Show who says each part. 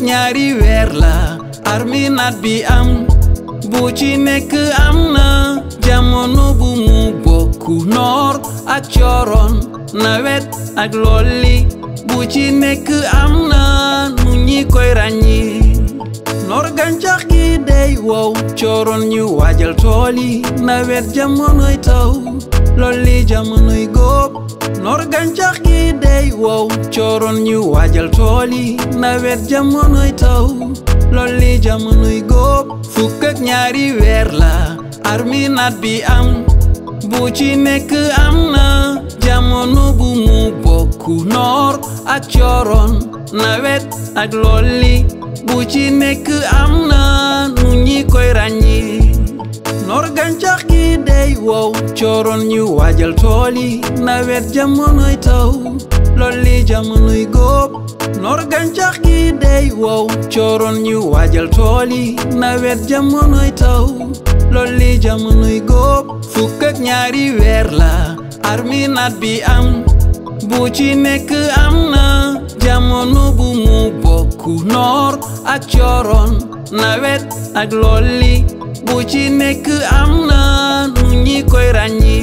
Speaker 1: ñaari weer la arminaat bi am bu ci nekk am na jamono bu mu bokku noor ak cooroon nawet ak lolli bu ci nekk am na nu ñi koy ràññi noor gàncax gi dey wow cooroon ñu waajal tool yi nawet jamonoy taw lolli jamonoy góob noor gàncax gi dey wow cooroon ñu waajal tool yi nawet jamonoy taw lolli jamonoy góob fukk ak ñaari weer la arminaat bi am bu ci nekk am na jamono bu mu bokku noor ak cooroon nawet ak lolli bu ci nekk am na nu ñi koy ràññi noor gàncax gi dey wow cooroon ñu waajal tool yi nawet jamonoy taw lolli jamonoy góob noor gàncax gi dey wow cooroon ñu waajal tool yi nawet jamonoy taw lolli jamonoy góob fukk ak ñaari weer la arminaat bi am bu ci nekk am na jamono bu mu bokku noor ak cooroon nawet ak lolli bu ci nekk am na nu ñi koy ràññi